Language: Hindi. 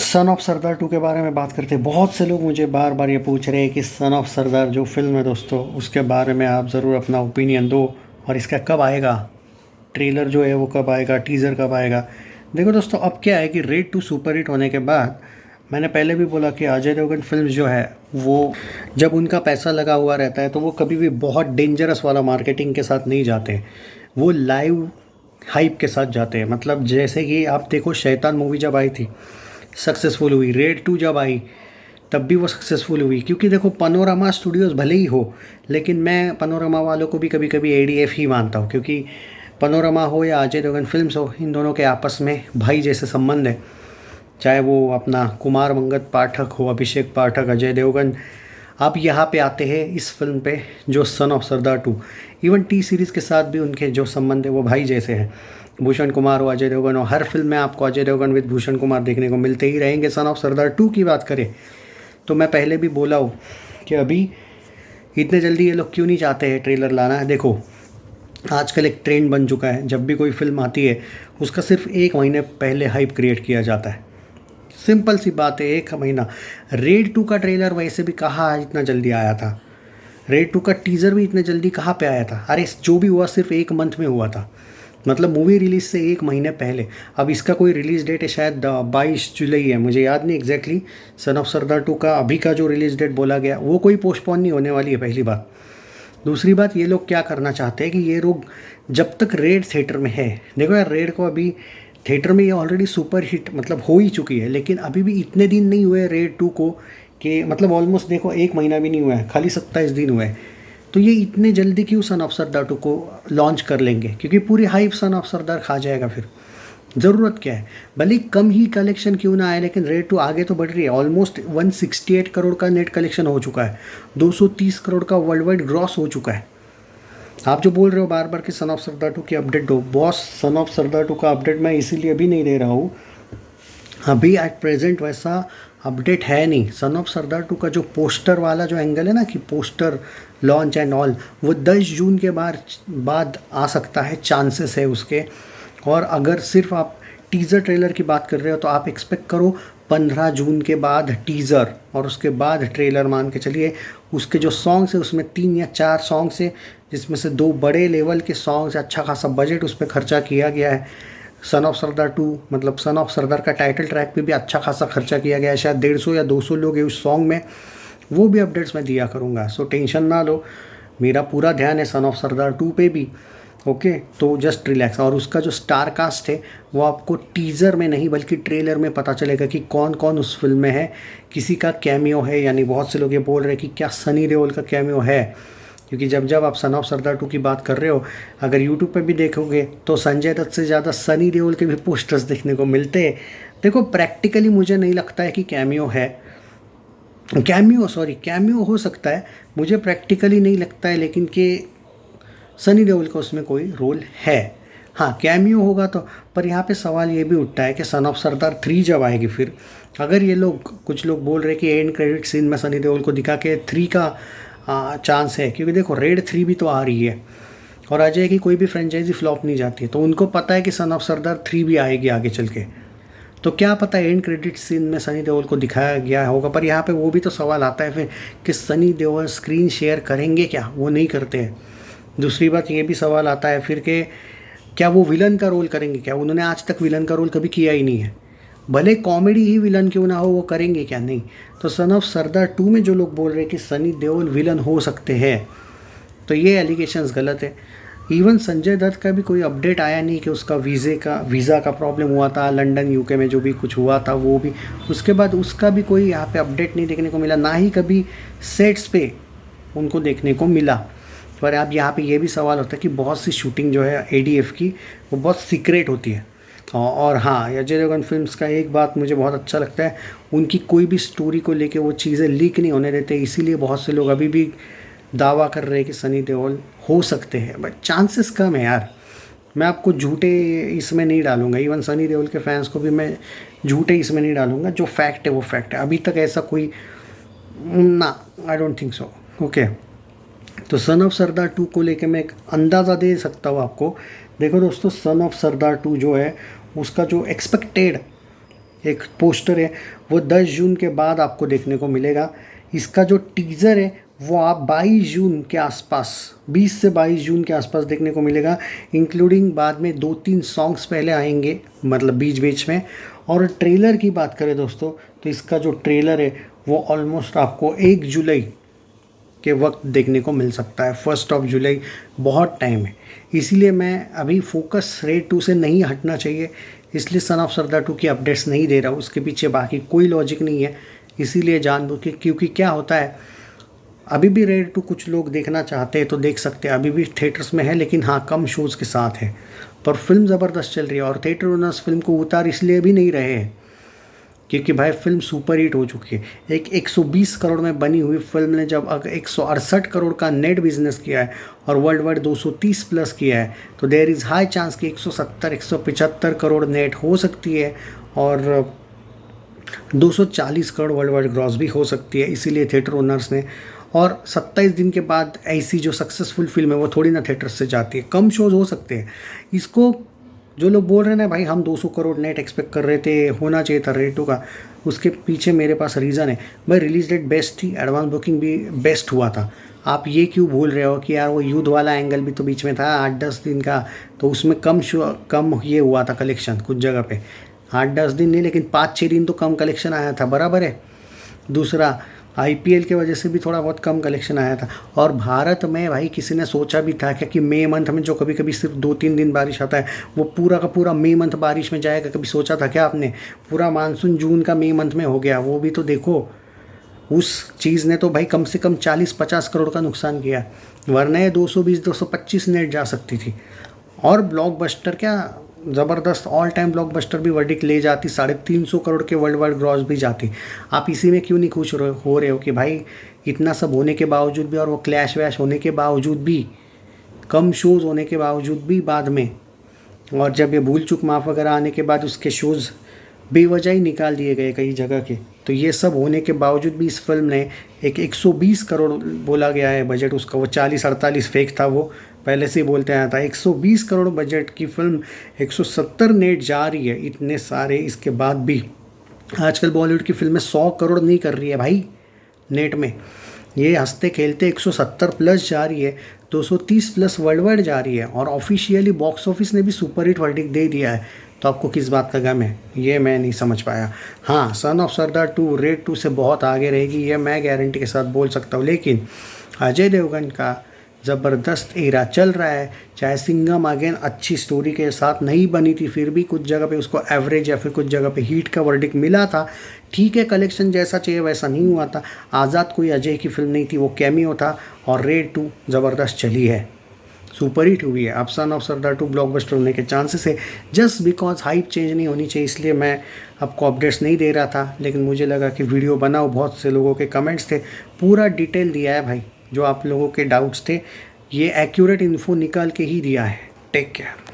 सन ऑफ सरदार 2 के बारे में बात करते हैं। बहुत से लोग मुझे बार बार ये पूछ रहे हैं कि सन ऑफ सरदार जो फिल्म है दोस्तों, उसके बारे में आप ज़रूर अपना ओपिनियन दो और इसका कब आएगा, ट्रेलर जो है वो कब आएगा, टीज़र कब आएगा। देखो दोस्तों, अब क्या है कि रेड 2 सुपर हिट होने के बाद मैंने पहले भी बोला कि अजय देवगन फिल्म जो है वो जब उनका पैसा लगा हुआ रहता है तो वो कभी भी बहुत डेंजरस वाला मार्केटिंग के साथ नहीं जाते, वो लाइव हाइप के साथ जाते हैं। मतलब जैसे कि आप देखो, शैतान मूवी जब आई थी सक्सेसफुल हुई, रेड 2 जब आई तब भी वो सक्सेसफुल हुई, क्योंकि देखो पनोरमा स्टूडियोज़ भले ही हो, लेकिन मैं पनोरमा वालों को भी कभी कभी एडीएफ ही मानता हूँ, क्योंकि पनोरमा हो या अजय देवगन फिल्म्स हो, इन दोनों के आपस में भाई जैसे संबंध है। चाहे वो अपना कुमार मंगत पाठक हो, अभिषेक पाठक, अजय देवगन। अब यहाँ पे आते हैं इस फिल्म पे जो son of Sardar 2, even T series के साथ भी उनके जो संबंध है वो भाई जैसे हैं। भूषण कुमार हो, अजय देवगन हो, हर फिल्म में आपको अजय देवगन विद भूषण कुमार देखने को मिलते ही रहेंगे। सन ऑफ सरदार 2 की बात करें तो मैं पहले भी बोला हूँ कि अभी इतने जल्दी ये लोग क्यों नहीं चाहते हैं ट्रेलर लाना है। देखो आजकल एक ट्रेंड बन चुका है, जब भी कोई फिल्म आती है उसका सिर्फ 1 महीने पहले हाइप क्रिएट किया जाता है। सिंपल सी बात है, 1 महीना। रेड 2 का ट्रेलर वैसे भी कहाँ इतना जल्दी आया था, रेड 2 का टीज़र भी इतने जल्दी कहाँ पे आया था। अरे जो भी हुआ सिर्फ 1 मंथ में हुआ था, मतलब मूवी रिलीज़ से 1 महीने पहले। अब इसका कोई रिलीज़ डेट है शायद 22 जुलाई है, मुझे याद नहीं एग्जैक्टली। सन ऑफ सरदार 2 का अभी का जो रिलीज़ डेट बोला गया वो कोई पोस्टपोन नहीं होने वाली है, पहली बात। दूसरी बात, ये लोग क्या करना चाहते हैं कि ये लोग जब तक रेड थिएटर में है, देखो यार रेड को अभी थिएटर में ये ऑलरेडी सुपर हिट मतलब हो ही चुकी है, लेकिन अभी भी इतने दिन नहीं हुए रेड 2 को कि मतलब ऑलमोस्ट देखो 1 महीना भी नहीं हुआ है, खाली 27 दिन हुए हैं। तो ये इतने जल्दी क्यों सन ऑफ सरदार 2 को लॉन्च कर लेंगे, क्योंकि पूरी हाइप सन ऑफ सरदार खा जाएगा। फिर ज़रूरत क्या है, भले ही कम ही कलेक्शन क्यों ना आए, लेकिन रेड 2 आगे तो बढ़ रही है। ऑलमोस्ट 168 करोड़ का नेट कलेक्शन हो चुका है, 230 करोड़ का वर्ल्ड वाइड ग्रॉस हो चुका है। आप जो बोल रहे हो बार बार कि सन ऑफ सरदार 2 की अपडेट दो, बॉस सन ऑफ सरदार 2 का अपडेट मैं इसीलिए अभी नहीं दे रहा हूँ, अभी एट प्रेजेंट वैसा अपडेट है नहीं। सन ऑफ सरदार 2 का जो पोस्टर वाला जो एंगल है ना कि पोस्टर लॉन्च एंड ऑल, वो 10 जून के बाद आ सकता है, चांसेस है उसके। और अगर सिर्फ आप टीज़र ट्रेलर की बात कर रहे हो तो आप एक्सपेक्ट करो 15 जून के बाद टीज़र और उसके बाद ट्रेलर मान के चलिए। उसके जो सॉन्ग्स है उसमें 3 या 4 सॉन्ग्स है, जिसमें से 2 बड़े लेवल के सॉन्ग्स, अच्छा खासा बजट उस पर खर्चा किया गया है। सन ऑफ सरदार 2 मतलब सन ऑफ सरदार का टाइटल ट्रैक पे भी अच्छा खासा खर्चा किया गया है, शायद 150 या 200 लोग हैं उस सॉन्ग में। वो भी अपडेट्स मैं दिया करूँगा, सो टेंशन ना लो, मेरा पूरा ध्यान है सन ऑफ सरदार 2 पे भी। ओके, तो जस्ट रिलैक्स। और उसका जो स्टार कास्ट है वो आपको टीज़र में नहीं बल्कि ट्रेलर में पता चलेगा कि कौन कौन उस फिल्म में है। किसी का कैमियो है, यानी बहुत से लोग ये बोल रहे हैं कि क्या सनी देओल का कैमियो है, क्योंकि जब आप सन ऑफ सरदार 2 की बात कर रहे हो, अगर यूट्यूब पे भी देखोगे तो संजय दत्त से ज़्यादा सनी देओल के भी पोस्टर्स देखने को मिलते हैं। देखो प्रैक्टिकली मुझे नहीं लगता है कि कैमियो है, कैमियो हो सकता है, मुझे प्रैक्टिकली नहीं लगता है, लेकिन कि सनी देओल का उसमें कोई रोल है। हाँ कैमियो होगा तो, पर यहाँ पे सवाल ये भी उठता है कि सन ऑफ सरदार 3 जब आएगी, फिर अगर ये लोग कुछ लोग बोल रहे हैं कि एंड क्रेडिट सीन में सनी देओल को दिखा के 3 का चांस है, क्योंकि देखो रेड 3 भी तो आ रही है और अजय की कोई भी फ्रेंचाइजी फ्लॉप नहीं जाती है, तो उनको पता है कि सन ऑफ सरदार 3 भी आएगी आगे चल के। तो क्या पता एंड क्रेडिट सीन में सनी देओल को दिखाया गया होगा। पर यहाँ पे वो भी तो सवाल आता है फिर कि सनी देओल स्क्रीन शेयर करेंगे क्या, वो नहीं करते हैं। दूसरी बात ये भी सवाल आता है फिर कि क्या वो विलन का रोल करेंगे क्या, उन्होंने आज तक विलन का रोल कभी किया ही नहीं है, भले कॉमेडी ही विलन क्यों ना हो, वो करेंगे क्या, नहीं। तो सन ऑफ सरदार 2 में जो लोग बोल रहे हैं कि सनी देओल विलन हो सकते हैं, तो ये एलिगेशंस गलत है। इवन संजय दत्त का भी कोई अपडेट आया नहीं कि उसका वीज़ा का प्रॉब्लम हुआ था लंदन यूके में, जो भी कुछ हुआ था वो भी, उसके बाद उसका भी कोई यहाँ पे अपडेट नहीं देखने को मिला, ना ही कभी सेट्स पे उनको देखने को मिला। पर अब यहाँ पे ये भी सवाल होता है कि बहुत सी शूटिंग जो है एडीएफ की वो बहुत सीक्रेट होती है। और हाँ, अजय देवगन फिल्म्स का एक बात मुझे बहुत अच्छा लगता है, उनकी कोई भी स्टोरी को लेके वो चीज़ें लीक नहीं होने देते, इसीलिए बहुत से लोग अभी भी दावा कर रहे हैं कि सनी देओल हो सकते हैं, बट चांसेस कम है यार। मैं आपको झूठे इसमें नहीं डालूंगा, इवन सनी देओल के फैंस को भी मैं झूठे इसमें नहीं डालूंगा, जो फैक्ट है वो फैक्ट है। अभी तक ऐसा कोई ना, I don't think so. Okay, तो सन ऑफ सरदार 2 को लेके मैं एक अंदाज़ा दे सकता हूँ आपको। देखो दोस्तों, सन ऑफ सरदार 2 जो है उसका जो एक्सपेक्टेड एक पोस्टर है वो 10 जून के बाद आपको देखने को मिलेगा। इसका जो टीज़र है वो आप 22 जून के आसपास, 20 से 22 जून के आसपास देखने को मिलेगा, इंक्लूडिंग बाद में 2-3 सॉन्ग्स पहले आएंगे, मतलब बीच बीच में। और ट्रेलर की बात करें दोस्तों, तो इसका जो ट्रेलर है वो ऑलमोस्ट आपको 1 जुलाई के वक्त देखने को मिल सकता है। 1 जुलाई, बहुत टाइम है। इसीलिए मैं अभी फोकस रेड 2 से नहीं हटना चाहिए, इसलिए सन ऑफ सरदार 2 की अपडेट्स नहीं दे रहा हूँ। उसके पीछे बाकी कोई लॉजिक नहीं है, इसीलिए जानबूझ के, क्योंकि क्या होता है अभी भी रेड 2 कुछ लोग देखना चाहते हैं तो देख सकते हैं, अभी भी थिएटर्स में है, लेकिन हाँ कम शोज़ के साथ है। पर फिल्म ज़बरदस्त चल रही है और थिएटर ओनर्स फिल्म को उतार इसलिए भी नहीं रहे हैं क्योंकि भाई फिल्म सुपर हिट हो चुकी है। एक 120 करोड़ में बनी हुई फिल्म ने जब 168 करोड़ का नेट बिजनेस किया है और वर्ल्ड वाइड 230 प्लस किया है, तो देयर इज़ हाई चांस कि 170-175 करोड़ नेट हो सकती है और 240 करोड़ वर्ल्ड वाइड ग्रॉस भी हो सकती है। इसीलिए थिएटर ओनर्स ने, और 27 दिन के बाद ऐसी जो सक्सेसफुल फिल्म है वो थोड़ी ना थिएटर से जाती है, कम शोज हो सकते हैं। इसको जो लोग बोल रहे हैं ना भाई हम 200 करोड़ नेट एक्सपेक्ट कर रहे थे, होना चाहिए था रेड 2 का, उसके पीछे मेरे पास रीज़न है भाई। रिलीज डेट बेस्ट थी, एडवांस बुकिंग भी बेस्ट हुआ था। आप ये क्यों भूल रहे हो कि यार वो युद्ध वाला एंगल भी तो बीच में था 8-10 दिन का, तो उसमें कम ये हुआ था कलेक्शन कुछ जगह पे। 8-10 दिन नहीं, लेकिन 5-6 दिन तो कम कलेक्शन आया था, बराबर है। दूसरा आईपीएल के वजह से भी थोड़ा बहुत कम कलेक्शन आया था। और भारत में भाई किसी ने सोचा भी था क्या कि मई मंथ में जो कभी कभी सिर्फ 2-3 दिन बारिश आता है वो पूरा का पूरा मई मंथ बारिश में जाएगा? कभी सोचा था क्या आपने? पूरा मानसून जून का मई मंथ में हो गया, वो भी तो देखो। उस चीज़ ने तो भाई कम से कम 40-50 करोड़ का नुकसान किया, वरना ये 220-225 नेट जा सकती थी। और ब्लॉकबस्टर क्या ज़बरदस्त ऑल टाइम ब्लॉकबस्टर भी वर्डिक्ट ले जाती, 350 करोड़ के वर्ल्ड वाइड ग्रॉस भी जाती। आप इसी में क्यों नहीं खुश हो रहे हो कि भाई इतना सब होने के बावजूद भी, और वो क्लैश वैश होने के बावजूद भी, कम शोज़ होने के बावजूद भी बाद में, और जब ये भूल चूक माफ़ वगैरह आने के बाद उसके शोज़ बेवजह ही निकाल दिए गए कई जगह के, तो ये सब होने के बावजूद भी इस फिल्म ने एक 120 करोड़ बोला गया है बजट उसका, वो 40-48 फेक था, वो पहले से ही बोलते आया था। 120 करोड़ बजट की फिल्म 170 नेट जा रही है, इतने सारे इसके बाद भी। आजकल बॉलीवुड की फिल्में 100 करोड़ नहीं कर रही है भाई नेट में, ये हंसते खेलते 170 प्लस जा रही है, 230 प्लस वर्ल्ड वाइड जा रही है, और ऑफिशियली बॉक्स ऑफिस ने भी सुपर हिट वर्डिक्ट दे दिया है। तो आपको किस बात का गम है, ये मैं नहीं समझ पाया। हाँ, सन ऑफ सरदार 2 रेड 2 से बहुत आगे रहेगी, ये मैं गारंटी के साथ बोल सकता हूँ। लेकिन अजय देवगन का ज़बरदस्त एरा चल रहा है, चाहे सिंघम अगेन अच्छी स्टोरी के साथ नहीं बनी थी, फिर भी कुछ जगह पे उसको एवरेज या फिर कुछ जगह पे हीट का वर्डिक्ट मिला था। ठीक है, कलेक्शन जैसा चाहिए वैसा नहीं हुआ था। आज़ाद कोई अजय की फिल्म नहीं थी, वो कैमियो था। और रेड 2 ज़बरदस्त चली है, सुपर हिट हुई है। अब सन ऑफ सरदार 2 ब्लॉकबस्टर होने के चांसेस है, जस्ट बिकॉज हाइप चेंज नहीं होनी चाहिए, इसलिए मैं आपको अपडेट्स नहीं दे रहा था। लेकिन मुझे लगा कि वीडियो बनाओ, बहुत से लोगों के कमेंट्स थे, पूरा डिटेल दिया है भाई, जो आप लोगों के डाउट्स थे ये एक्यूरेट इन्फो निकाल के ही दिया है। Take care.